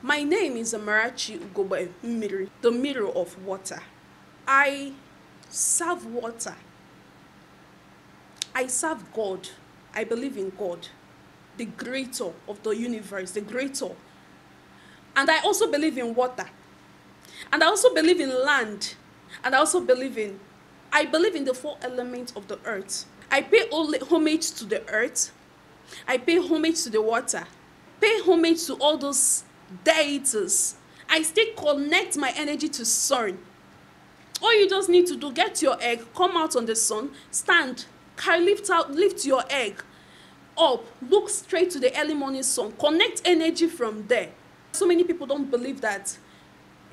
My name is Amarachi Ugogbe Mmiri, the mirror of water. I serve water. I serve God. I believe in God, the creator of the universe, the creator. And I also believe in water. And I also believe in land. And I believe in the four elements of the earth. I pay homage to the earth. I pay homage to the water. Pay homage to all those deities. I still connect my energy to sun. All you just need to do, get your egg, come out on the sun, stand, lift your egg up, look straight to the early morning sun, connect energy from there. So many people don't believe that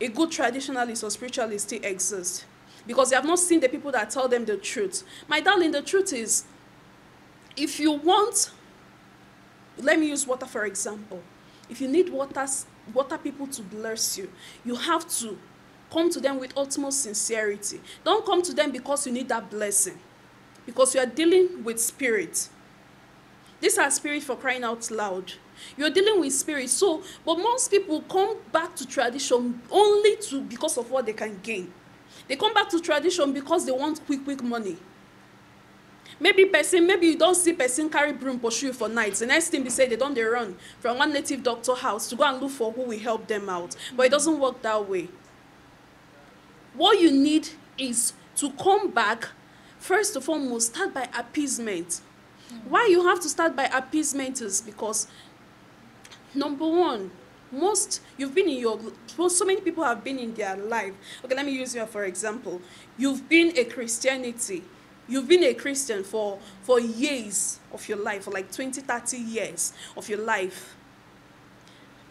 a good traditionalist or spiritualist still exists because they have not seen the people that tell them the truth. My darling, the truth is, if you want, let me use water for example. If you need water people to bless you, you have to come to them with utmost sincerity. Don't come to them because you need that blessing, because you are dealing with spirit. These are spirits, for crying out loud. You're dealing with spirits. So, but most people come back to tradition only because of what they can gain. They come back to tradition because they want quick money. Maybe you don't see person carry broom pursue you for nights. The next thing they say, they don't run from one native doctor house to go and look for who will help them out. But it doesn't work that way. What you need is to come back. First of all, start by appeasement. Why you have to start by appeasement is because, number one, so many people have been in their life. Okay, let me use you for example. You've been a Christian for years of your life, for like 20, 30 years of your life.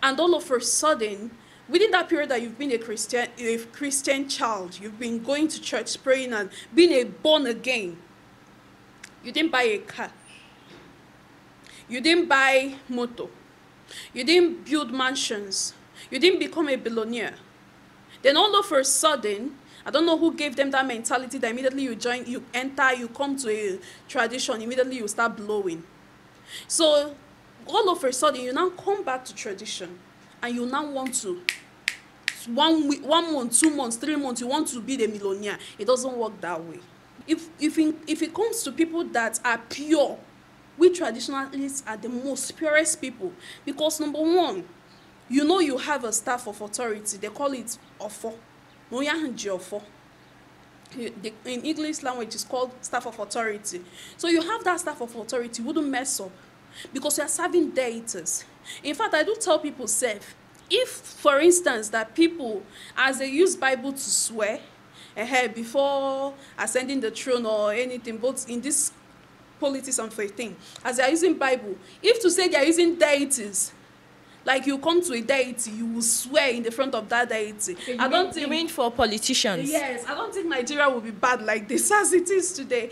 And all of a sudden, within that period that you've been a Christian child, you've been going to church, praying, and being a born again, you didn't buy a car. You didn't buy motor. You didn't build mansions. You didn't become a billionaire. Then all of a sudden, I don't know who gave them that mentality that immediately you come to a tradition, immediately you start blowing. So all of a sudden, you now come back to tradition and you now want to, 1 month, 2 months, 3 months, you want to be the millionaire. It doesn't work that way. If it comes to people that are pure, we traditionalists are the most purest people, because number one, you have a staff of authority. They call it ofo. In English language, it's called staff of authority. So you have that staff of authority, wouldn't mess up because you are serving deities. In fact, I do tell people, if for instance that people, as they use Bible to swear before ascending the throne or anything, both in this politics and for a thing, as they are using Bible, if to say they are using deities, like you come to a deity, you will swear in the front of that deity. Okay, you mean for politicians? Yes, I don't think Nigeria will be bad like this as it is today.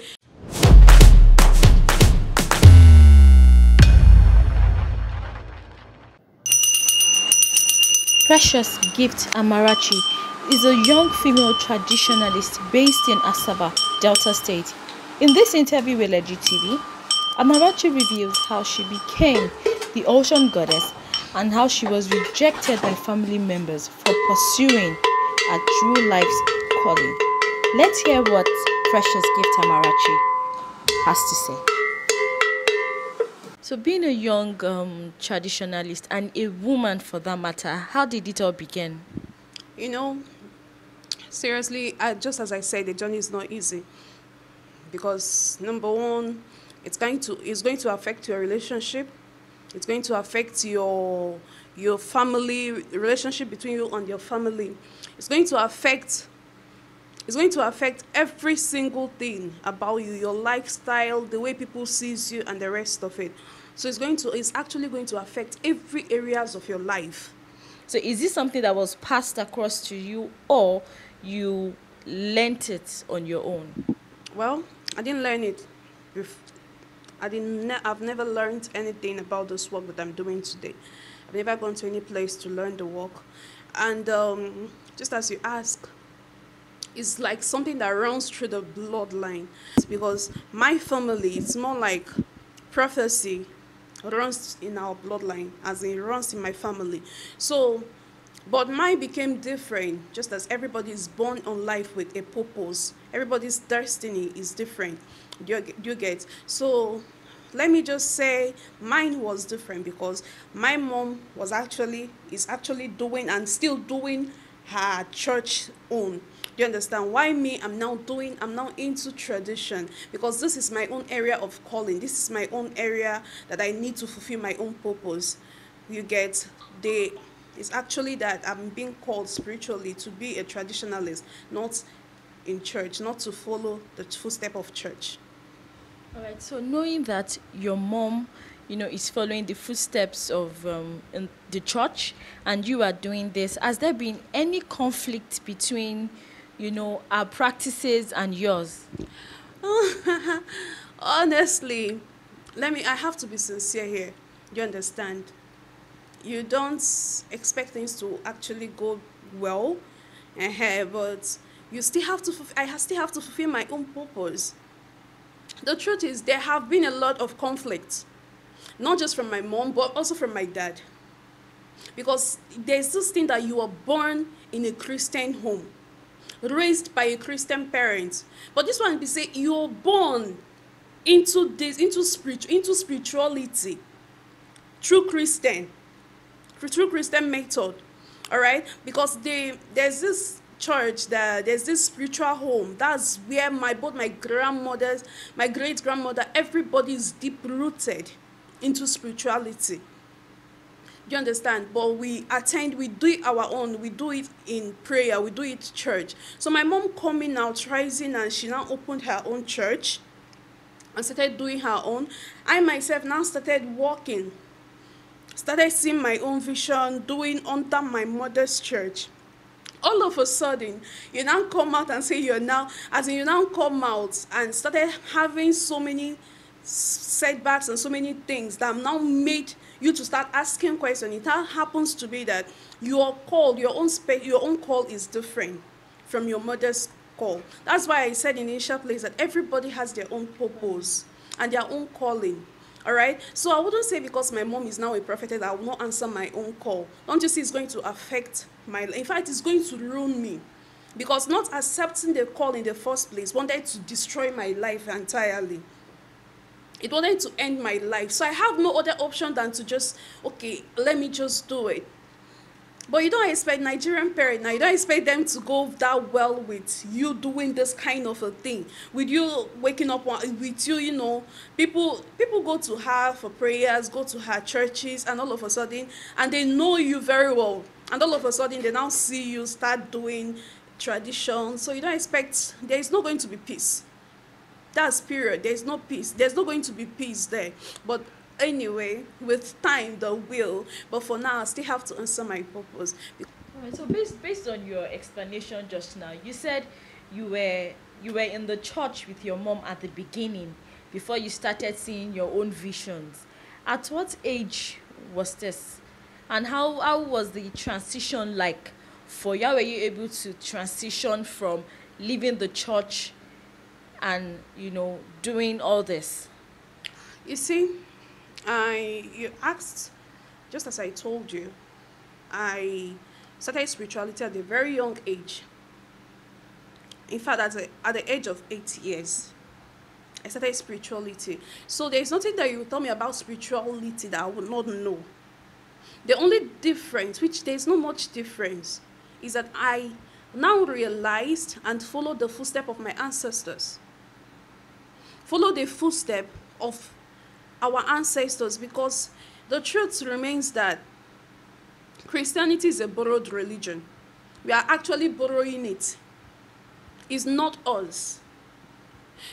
Precious Gift Amarachi is a young female traditionalist based in Asaba, Delta State. In this interview with Legit TV, Amarachi reveals how she became the ocean goddess and how she was rejected by family members for pursuing a true life's calling. Let's hear what Precious Gift Amarachi has to say. So being a young traditionalist and a woman for that matter, how did it all begin? Seriously, just as I said, the journey is not easy. Because number one, it's going to affect your relationship. It's going to affect your family relationship between you and your family. It's going to affect every single thing about you, your lifestyle, the way people sees you, and the rest of it. So it's actually going to affect every areas of your life. So is this something that was passed across to you, or you learnt it on your own? Well, I didn't learn it. I've never learned anything about this work that I'm doing today. I've never gone to any place to learn the work. And just as you ask, it's like something that runs through the bloodline. Because my family, it's more like prophecy runs in our bloodline, as in runs in my family. So, but mine became different, just as everybody is born on life with a purpose. Everybody's destiny is different. Do you get? So, let me just say mine was different because my mom is actually doing and still doing her church own. Do you understand? Why me? I'm now into tradition because this is my own area of calling. This is my own area that I need to fulfill my own purpose. You get? It's actually that I'm being called spiritually to be a traditionalist, not in church, not to follow the footstep of church. All right. So knowing that your mom, is following the footsteps of in the church, and you are doing this, has there been any conflict between, our practices and yours? Honestly, I have to be sincere here. You understand? You don't expect things to actually go well, but I still have to fulfill my own purpose. The truth is, there have been a lot of conflicts, not just from my mom, but also from my dad. Because there's this thing that you are born in a Christian home, raised by a Christian parent. But this one, be say you're born into spirituality through Christian method. All right, because there's this church, that there's this spiritual home. That's where both my grandmothers, my great grandmother, everybody is deep rooted into spirituality. Do you understand? But we do it our own, we do it in prayer, we do it church. So my mom coming out rising, and she now opened her own church and started doing her own. I myself now started walking, started seeing my own vision, doing under my mother's church. All of a sudden, you now come out and say you now come out and started having so many setbacks and so many things that now made you to start asking questions. It now happens to be that your call, your own call is different from your mother's call. That's why I said in the initial place that everybody has their own purpose and their own calling. All right, so I wouldn't say because my mom is now a prophetess I will not answer my own call. Don't you see, it's going to affect in fact, it's going to ruin me, because not accepting the call in the first place wanted to destroy my life entirely. It wanted to end my life, so I have no other option than to just, okay, let me just do it. But you don't expect Nigerian parents now, you don't expect them to go that well with you doing this kind of a thing. With you waking up, with you, people go to her for prayers, go to her churches, and all of a sudden, and they know you very well. And all of a sudden, they now see you start doing tradition. So you don't expect, there is not going to be peace. That's period. There is no peace. There's not going to be peace there. But anyway, with time there will, but for now I still have to answer my purpose. Alright, so based on your explanation just now, you said you were in the church with your mom at the beginning before you started seeing your own visions. At what age was this, and how was the transition like for you? How were you able to transition from leaving the church and doing all this? You see, you asked, just as I told you, I started spirituality at a very young age. In fact, at the age of 8 years, I started spirituality. So there's nothing that you will tell me about spirituality that I would not know. The only difference, which there's not much difference, is that I now realized and followed the footstep of my ancestors. Follow the footstep of our ancestors, because the truth remains that Christianity is a borrowed religion. We are actually borrowing it. It's not us.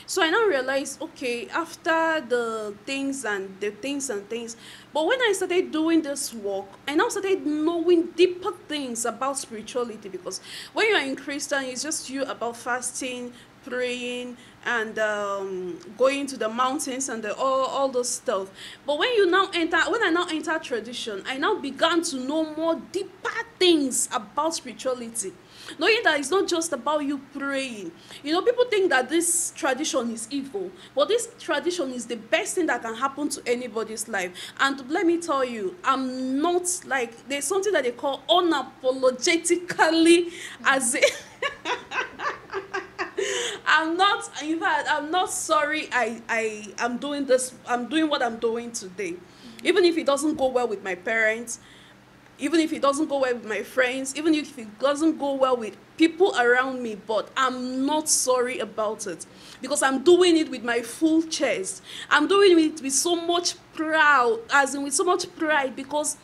So I now realized, okay, after the things, but when I started doing this work, I now started knowing deeper things about spirituality, because when you are in Christian, it's just you about fasting, praying, and going to the mountains and all those stuff. But when I now enter tradition, I now began to know more deeper things about spirituality. Knowing that it's not just about you praying. You know, people think that this tradition is evil, but this tradition is the best thing that can happen to anybody's life. And let me tell you, I'm not like, there's something that they call unapologetically as a I'm not, in fact, I'm not sorry I'm doing this, I'm doing what I'm doing today. Even if it doesn't go well with my parents, even if it doesn't go well with my friends, even if it doesn't go well with people around me, but I'm not sorry about it, because I'm doing it with my full chest. I'm doing it with so much with so much pride, because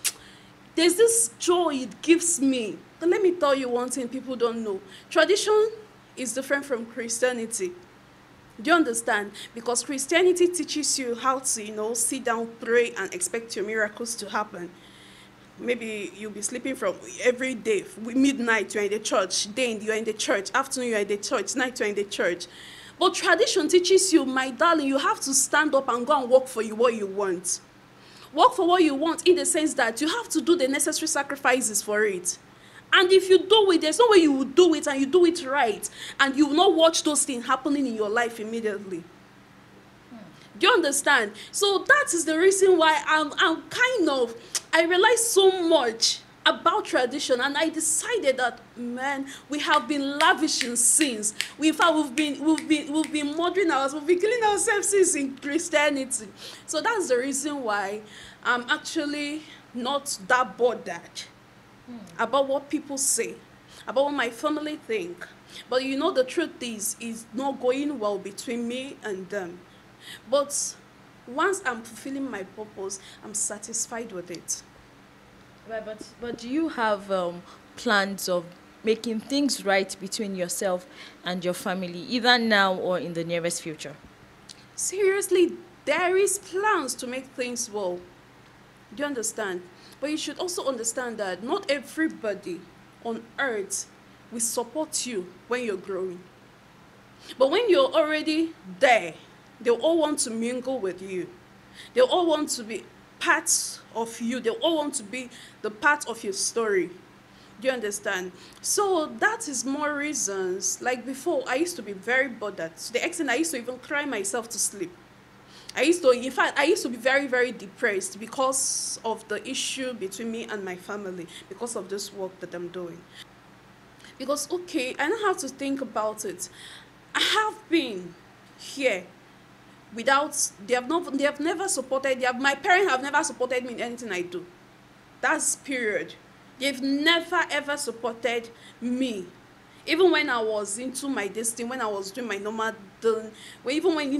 there's this joy it gives me. But let me tell you one thing people don't know. Tradition is different from Christianity. Do you understand? Because Christianity teaches you how to, sit down, pray, and expect your miracles to happen. Maybe you'll be sleeping from every day, midnight you're in the church, day you're in the church, afternoon you're in the church, night you're in the church. But tradition teaches you, my darling, you have to stand up and go and work for what you want. Work for what you want, in the sense that you have to do the necessary sacrifices for it. And if you do it, there's no way you will do it and you do it right, and you will not watch those things happening in your life immediately. Do you understand? So that is the reason why I realized so much about tradition, and I decided that, man, we have been lavish in sins. We've been murdering ourselves, we've been killing ourselves since in Christianity. So that's the reason why I'm actually not that bothered about what people say, about what my family think. But the truth is not going well between me and them. But once I'm fulfilling my purpose, I'm satisfied with it. Right, but do you have plans of making things right between yourself and your family, either now or in the nearest future? Seriously, there is plans to make things well. Do you understand? But you should also understand that not everybody on earth will support you when you're growing. But when you're already there, they all want to mingle with you. They all want to be parts of you. They all want to be the part of your story. Do you understand? So that is more reasons. Like before, I used to be very bothered, to the extent I used to even cry myself to sleep. In fact, I used to be very, very depressed because of the issue between me and my family, because of this work that I'm doing. Because, okay, I don't have to think about it. I have been here without, they have never supported, my parents have never supported me in anything I do. That's period. They've never ever supported me. Even when I was into my destiny, when I was doing my normal thing,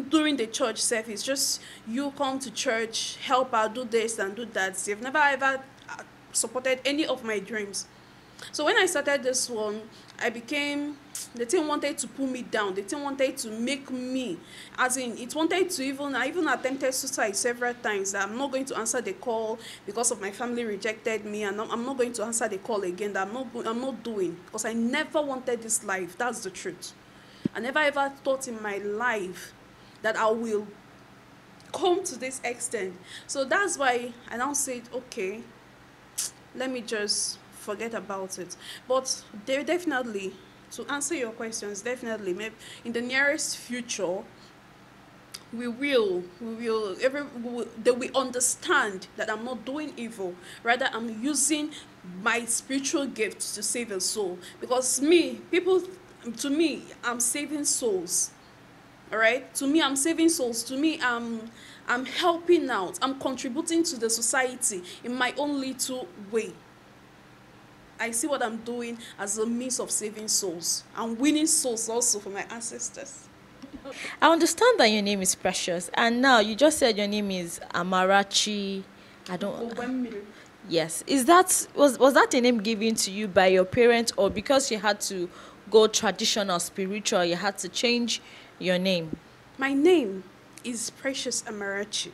during the church service, just you come to church, help out, do this and do that. They've never ever supported any of my dreams. So when I started this one, the thing wanted to pull me down. The thing wanted to make me, as in, it wanted to I even attempted suicide several times. That I'm not going to answer the call because of my family rejected me, and I'm not going to answer the call again. That I'm not doing, because I never wanted this life. That's the truth. I never ever thought in my life that I will come to this extent. So that's why I now said, okay, let me just forget about it. But they definitely, to answer your questions, definitely, maybe in the nearest future, they will understand that I'm not doing evil. Rather, I'm using my spiritual gifts to save a soul. Because to me, I'm saving souls. All right? To me, I'm saving souls. To me, I'm helping out. I'm contributing to the society in my own little way. I see what I'm doing as a means of saving souls and winning souls also for my ancestors. I understand that your name is Precious, and now you just said your name is Amarachi. I don't. Ugogbe Mmiri. Yes, was that a name given to you by your parents, or because you had to go traditional spiritual, you had to change your name? My name is Precious Amarachi.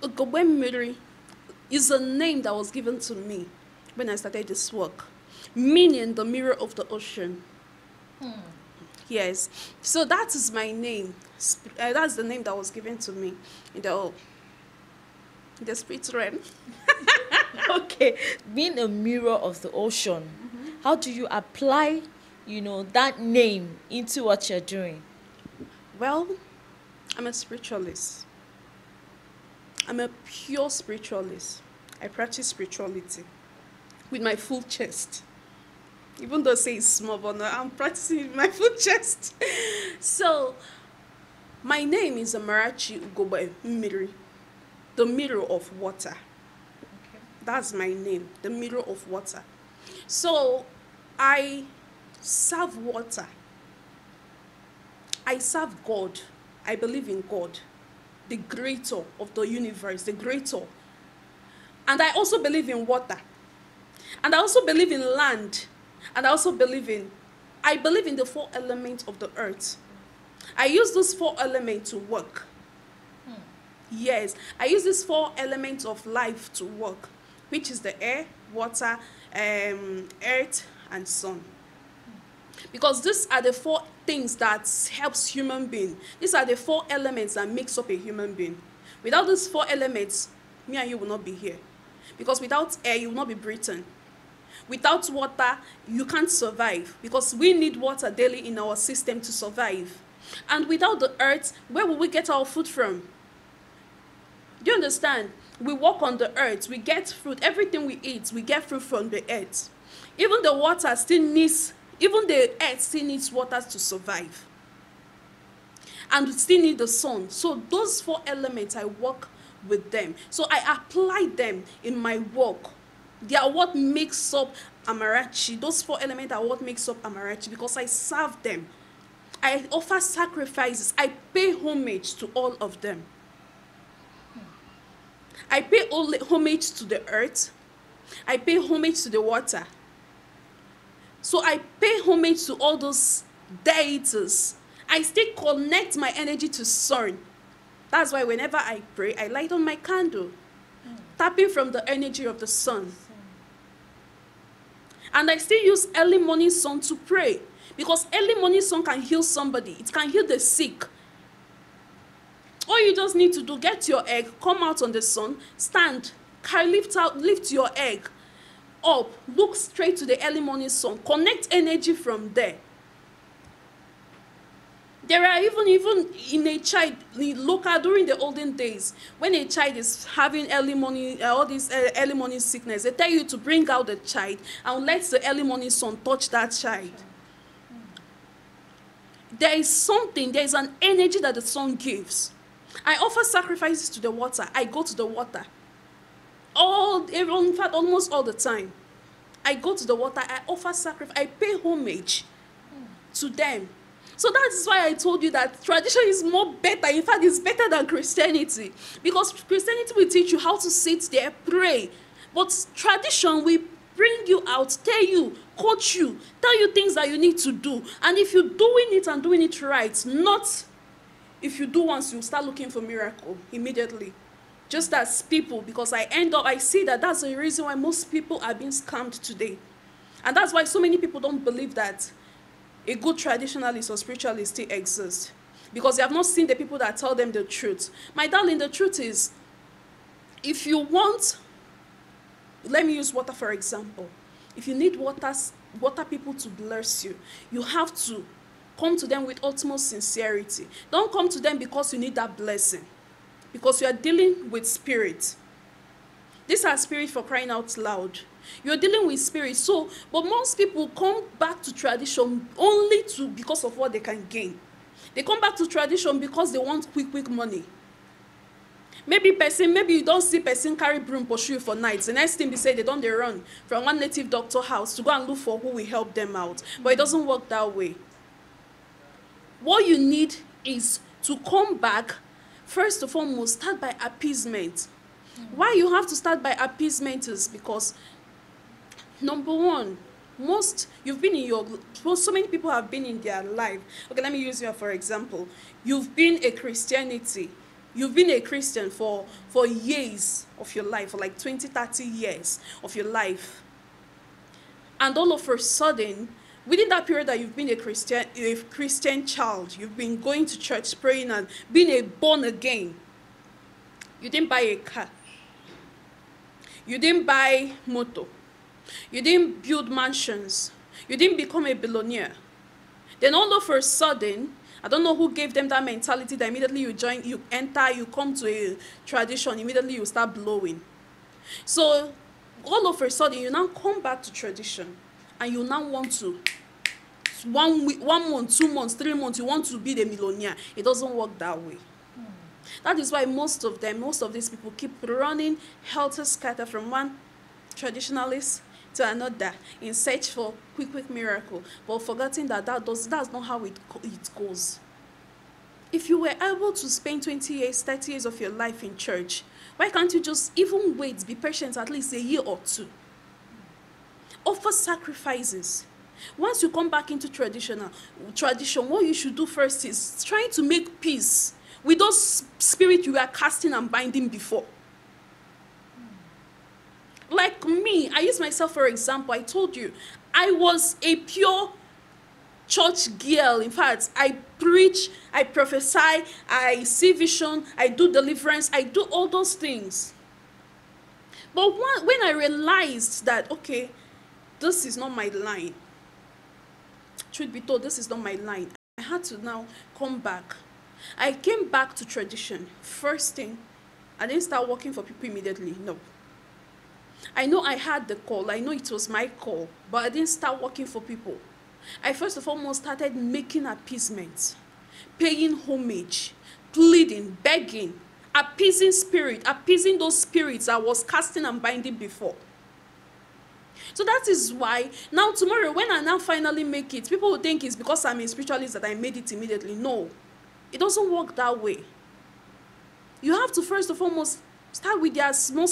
Ugogbe Mmiri is a name that was given to me when I started this work, meaning the mirror of the ocean. Yes. So that is my name. That's the name that was given to me in the spirit realm. Okay, being a mirror of the ocean, how do you apply, that name into what you're doing? Well, I'm a spiritualist. I'm a pure spiritualist. I practice spirituality with my full chest. Even though say it's small, but no, I'm practicing with my full chest. So, my name is Amarachi Ugogbe Mmiri, the mirror of water. Okay. That's my name, the mirror of water. So, I serve water. I serve God. I believe in God, the creator of the universe, the creator. And I also believe in water. And I also believe in land. And I also believe in the 4 elements of the earth. I use those 4 elements to work. Yes, I use these 4 elements of life to work, which is the air, water, earth, and sun. Because these are the 4 things that helps human being. These are the 4 elements that makes up a human being. Without these 4 elements, me and you will not be here. Because without air, you will not be breathing. Without water, you can't survive. Because we need water daily in our system to survive. And without the earth, where will we get our food from? Do you understand? We walk on the earth, we get fruit. Everything we eat, we get fruit from the earth. Even the water still needs, even the earth still needs water to survive. And we still need the sun. So those 4 elements, I work with them. So I apply them in my work. They are what makes up Amarachi. Those 4 elements are what makes up Amarachi because I serve them. I offer sacrifices. I pay homage to all of them. I pay homage to the earth. I pay homage to the water. So I pay homage to all those deities. I still connect my energy to sun. That's why whenever I pray, I light on my candle, tapping from the energy of the sun. And I still use early morning sun to pray. Because early morning sun can heal somebody. It can heal the sick. All you just need to do, get your egg, come out on the sun, stand, lift your egg up, look straight to the early morning sun, connect energy from there. There are even in a child, during the olden days, when a child is having early morning, all this early morning sickness, they tell you to bring out the child and let the early morning sun touch that child. There is an energy that the sun gives. I offer sacrifices to the water. I go to the water. In fact, almost all the time. I go to the water. I offer sacrifice. I pay homage to them. So that is why I told you that tradition is more better. In fact, it's better than Christianity. Because Christianity will teach you how to sit there, pray. But tradition will bring you out, tell you, coach you, tell you things that you need to do. And if you're doing it and doing it right, not if you do once, you start looking for miracle immediately. Just as people, because I see that that's the reason why most people are being scammed today. And that's why so many people don't believe that a good traditionalist or spiritualist still exists. Because they have not seen the people that tell them the truth. My darling, the truth is, if you want, let me use water for example. If you need water people to bless you, you have to come to them with utmost sincerity. Don't come to them because you need that blessing. Because you are dealing with spirit. These are spirits for crying out loud. You're dealing with spirit. But most people come back to tradition only because of what they can gain. They come back to tradition because they want quick money. Maybe you don't see person carry broom pursue you for nights. The next thing they say, they run from one native doctor house to go and look for who will help them out. But it doesn't work that way. What you need is to come back, first of all, start by appeasement. Why you have to start by appeasement is because, number one, so many people have been in their life. Okay, let me use you for example. You've been a Christian for years of your life, for like 20, 30 years of your life. And all of a sudden, Within that period that you've been a Christian child, you've been going to church, praying, and being a born again, you didn't buy a car. You didn't buy motor. You didn't build mansions. You didn't become a billionaire. Then all of a sudden, I don't know who gave them that mentality that immediately you join, you enter, you come to a tradition, immediately you start blowing. So all of a sudden, you now come back to tradition, and you now want to, 1 week, 1 month, 2 months, 3 months, you want to be the millionaire. It doesn't work that way. That is why most of these people keep running helter-skelter from one traditionalist to another in search for quick miracle, but forgetting that that's not how it goes. If you were able to spend 20 years, 30 years of your life in church, why can't you just even wait, be patient at least a year or two? Offer sacrifices. Once you come back into tradition, what you should do first is trying to make peace with those spirits you were casting and binding before. Like me, I use myself for example. I told you, I was a pure church girl. In fact, I preach, I prophesy, I see vision, I do deliverance, I do all those things. But when I realized that, okay, this is not my line, truth be told, this is not my line, I had to now come back. I came back to tradition. First thing, I didn't start working for people immediately. No. I know I had the call. I know it was my call. But I didn't start working for people. I first of all started making appeasement, paying homage, pleading, begging, appeasing those spirits I was casting and binding before. So that is why now tomorrow when I now finally make it, people will think it's because I'm a spiritualist that I made it immediately. No. It doesn't work that way. You have to first of all start with their small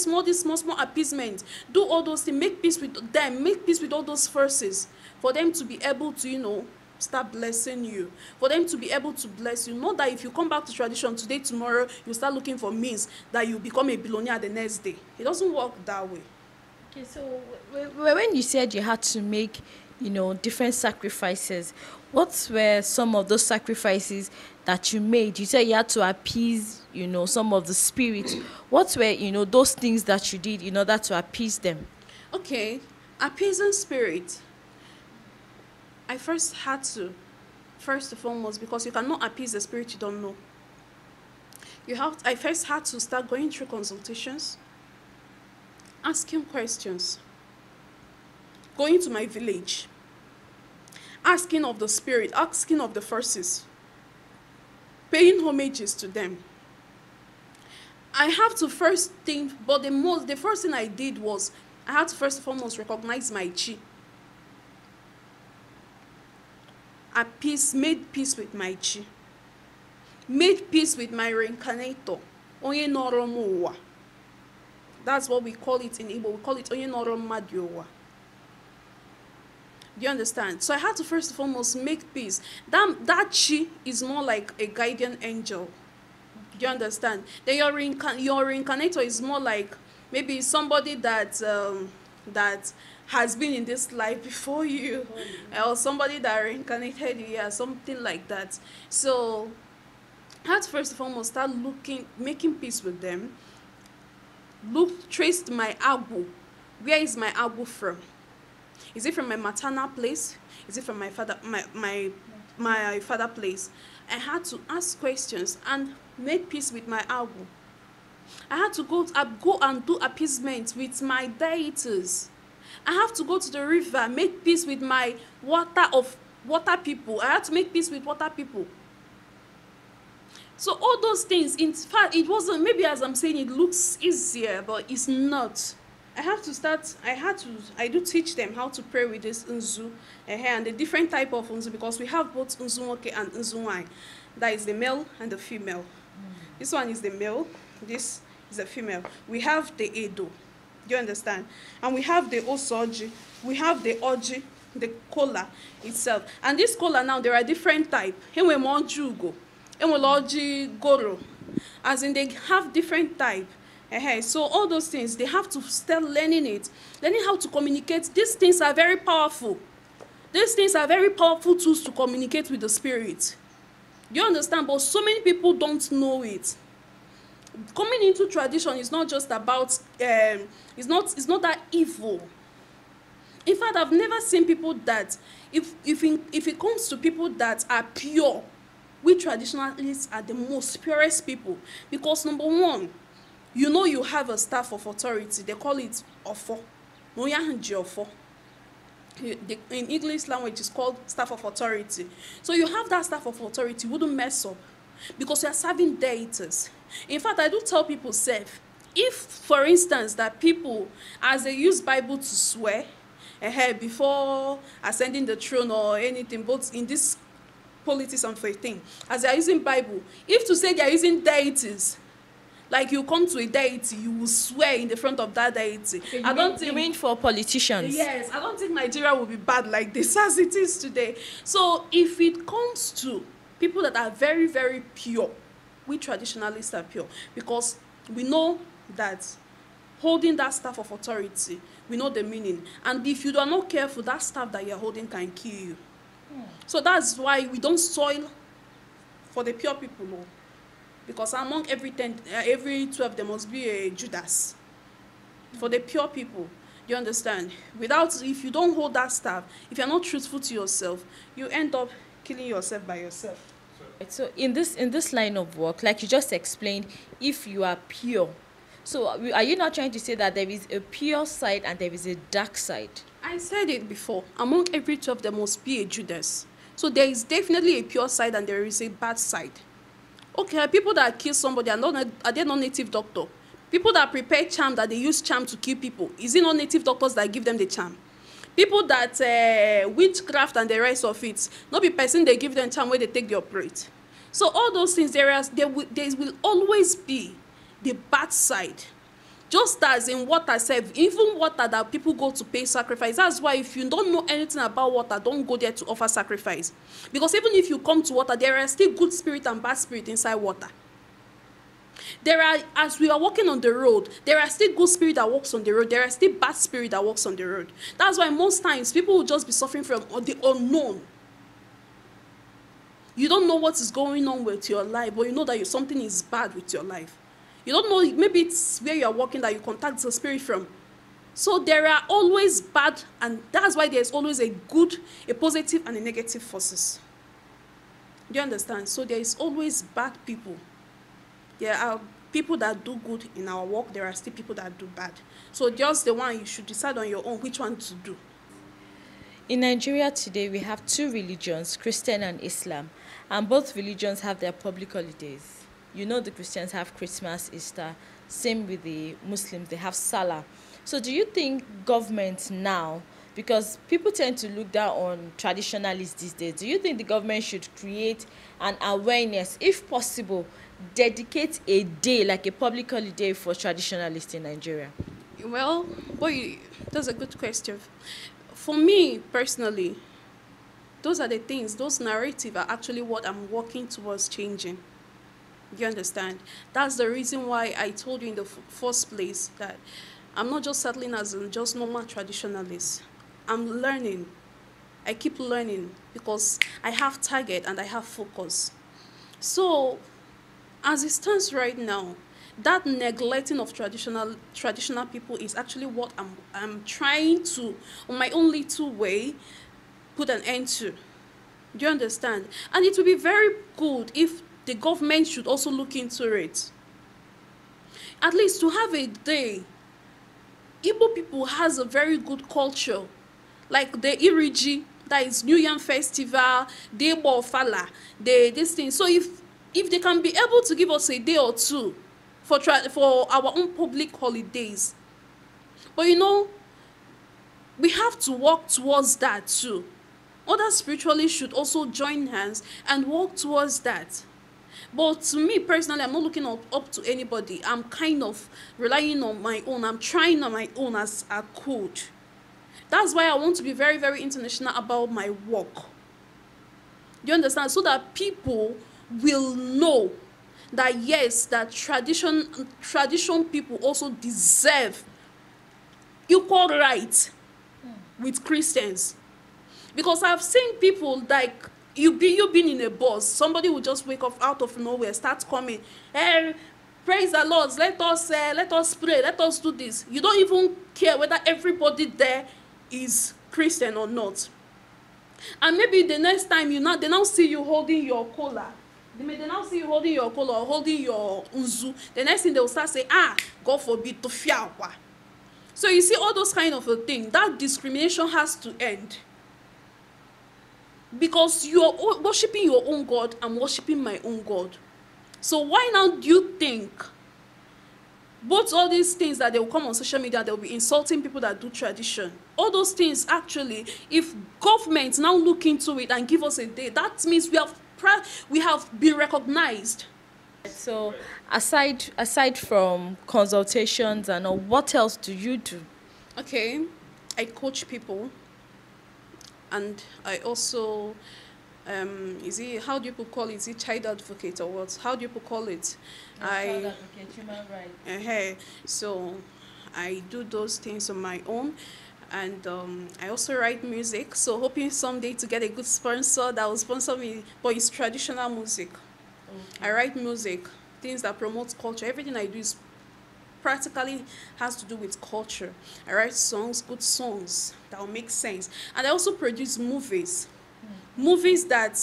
appeasement. Do all those things. Make peace with them. Make peace with all those forces for them to be able to, start blessing you. For them to be able to bless you. Not that if you come back to tradition today, tomorrow, you start looking for means that you become a billionaire the next day. It doesn't work that way. Okay, so when you said you had to make, different sacrifices, what were some of those sacrifices that you made? You said you had to appease, some of the spirits. What were, those things that you did in order to appease them? Okay, appeasing spirit. I first had to, first and foremost, because you cannot appease the spirit you don't know. I first had to start going through consultations, asking questions, going to my village, asking of the spirit, asking of the forces, paying homages to them. I have to first think, but the first thing I did was I had to first and foremost recognize my chi. Made peace with my chi. Made peace with my reincarnator. Onye noro mowa. That's what we call it in Igbo. We call it onye noro madiowa. Do you understand? So I had to first and foremost make peace. That chi is more like a guardian angel. Do you understand? Then your reincarnator is more like maybe somebody that has been in this life before you, or somebody that reincarnated you, yeah, something like that. So I had to first and foremost start making peace with them. Traced my agu. Where is my agu from? Is it from my maternal place? Is it from my father place? I had to ask questions and make peace with my agu. I had to go and do appeasement with my deities. I have to go to the river, make peace with my water people. I had to make peace with water people. So all those things, in fact, it wasn't, maybe as I'm saying, it looks easier, but it's not. I do teach them how to pray with this Nzu, and the different type of Nzu, because we have both Nzu Nwoke and Nzu Nwanyị. That is the male and the female. This one is the male, this is the female. We have the Edo, do you understand? And we have the Osoji, we have the Oji, the Kola itself. And this Kola now, there are different types. Enwe Monjugo, Enwe Oji Goro, as in they have different types. So all those things, they have to start learning how to communicate. These things are very powerful. These things are very powerful tools to communicate with the spirit. Do you understand? But so many people don't know it. Coming into tradition is not just about it's not that evil. In fact, I've never seen people that if it comes to people that are pure, we traditionalists are the most purest people, because number one, you know you have a staff of authority. They call it ofo. In English language, it's called staff of authority. So you have that staff of authority, you wouldn't mess up, because you are serving deities. In fact, I do tell people, if, for instance, that people, as they use Bible to swear before ascending the throne or anything, both in this politics and faith thing, as they are using Bible, if to say they are using deities, like you come to a deity, you will swear in the front of that deity. Okay, you mean for politicians? Yes, I don't think Nigeria will be bad like this as it is today. So if it comes to people that are very, very pure, we traditionalists are pure, because we know that holding that staff of authority, we know the meaning. And if you are not careful, that staff that you're holding can kill you. So that's why we don't soil for the pure people, no. Because among every 12, there must be a Judas. For the pure people, you understand? If you don't hold that staff, if you're not truthful to yourself, you end up killing yourself by yourself. So in this line of work, like you just explained, if you are pure, so are you not trying to say that there is a pure side and there is a dark side? I said it before. Among every 12, there must be a Judas. So there is definitely a pure side and there is a bad side. Okay, people that kill somebody are they not native doctor? People that prepare charm, that they use charm to kill people, is it not native doctors that give them the charm? People that witchcraft and the rest of it, not be person they give them charm where they take the operate. So all those things, there will always be the bad side. Just as in water, even water that people go to pay sacrifice. That's why if you don't know anything about water, don't go there to offer sacrifice. Because even if you come to water, there are still good spirit and bad spirit inside water. There are, as we are walking on the road, there are still good spirit that walks on the road. There are still bad spirit that walks on the road. That's why most times people will just be suffering from the unknown. You don't know what is going on with your life, but you know that something is bad with your life. You don't know, maybe it's where you are working that you contact the spirit from. So there are always bad, and that's why there's always a good, a positive, and a negative forces. Do you understand? So there is always bad people. There are people that do good in our work. There are still people that do bad. So just the one, you should decide on your own which one to do. In Nigeria today, we have two religions, Christian and Islam, and both religions have their public holidays. You know, the Christians have Christmas, Easter. Same with the Muslims, they have Salah. So do you think government now, because people tend to look down on traditionalists these days, do you think the government should create an awareness, if possible, dedicate a day, like a public holiday for traditionalists in Nigeria? Well, boy, that's a good question. For me, personally, those are the things, those narratives are actually what I'm working towards changing. You understand? That's the reason why I told you in the first place that I'm not just settling as just normal traditionalist. I'm learning. I keep learning because I have target and I have focus. So, as it stands right now, that neglecting of traditional people is actually what I'm trying to, on my own little way, put an end to. Do you understand? And it will be very good if the government should also look into it. At least to have a day. Igbo people has a very good culture. Like the Iriji, that is New Yam Festival, the Igbo Ofala, this thing. So if they can be able to give us a day or two for our own public holidays. But you know, we have to work towards that too. Others spiritually should also join hands and work towards that. But to me personally, I'm not looking up to anybody. I'm kind of relying on my own. I'm trying on my own as I could. That's why I want to be very, very international about my work. Do you understand? So that people will know that yes, that tradition people also deserve equal rights with Christians. Because I've seen people like you being in a bus, somebody will just wake up out of nowhere, start coming, hey, praise the Lord, let us pray, let us do this. You don't even care whether everybody there is Christian or not. And maybe the next time they now see you holding your cola. They now see you holding your cola or holding your unzu. The next thing they will start saying, God forbid to fiawa. So you see all those kind of a thing. That discrimination has to end. Because you're worshiping your own God, I'm worshiping my own God. So why now do you think both all these things that they will come on social media, they'll be insulting people that do tradition? All those things, actually, if government now look into it and give us a day, that means we have been recognized. So aside from consultations and all, what else do you do? Okay, I coach people, and I also how do you people call it? Is it child advocate or what? How do you people call it? Child advocate, human rights. So I do those things on my own, and I also write music. So hoping someday to get a good sponsor that will sponsor me, but it's traditional music. Okay. I write music, things that promote culture. Everything I do is practically has to do with culture. I write songs, good songs that will make sense. And I also produce movies. Movies that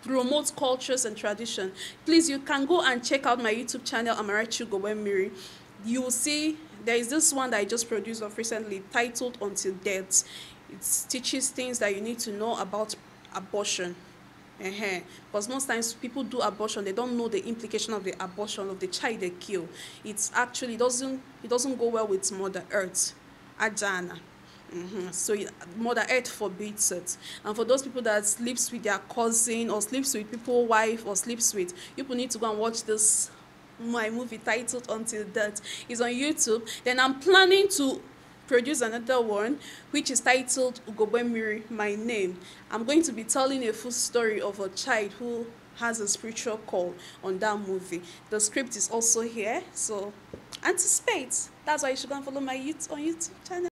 promote cultures and tradition. Please, you can go and check out my YouTube channel, Amarachi Ugogbe Mmiri. You will see there is this one that I just produced of recently titled Until Death. It teaches things that you need to know about abortion. Because most times people do abortion, they don't know the implication of the abortion of the child they kill. It's actually it doesn't go well with Mother Earth, Ajana. So Mother Earth forbids it. And for those people that sleeps with their cousin or sleeps with people's wife or sleeps with, people need to go and watch this my movie titled Until Death. It's on YouTube. Then I'm planning to produce another one which is titled Ugogbe Mmiri, My Name. I'm going to be telling a full story of a child who has a spiritual call on that movie. The script is also here, so anticipate. That's why you should go and follow my YouTube channel.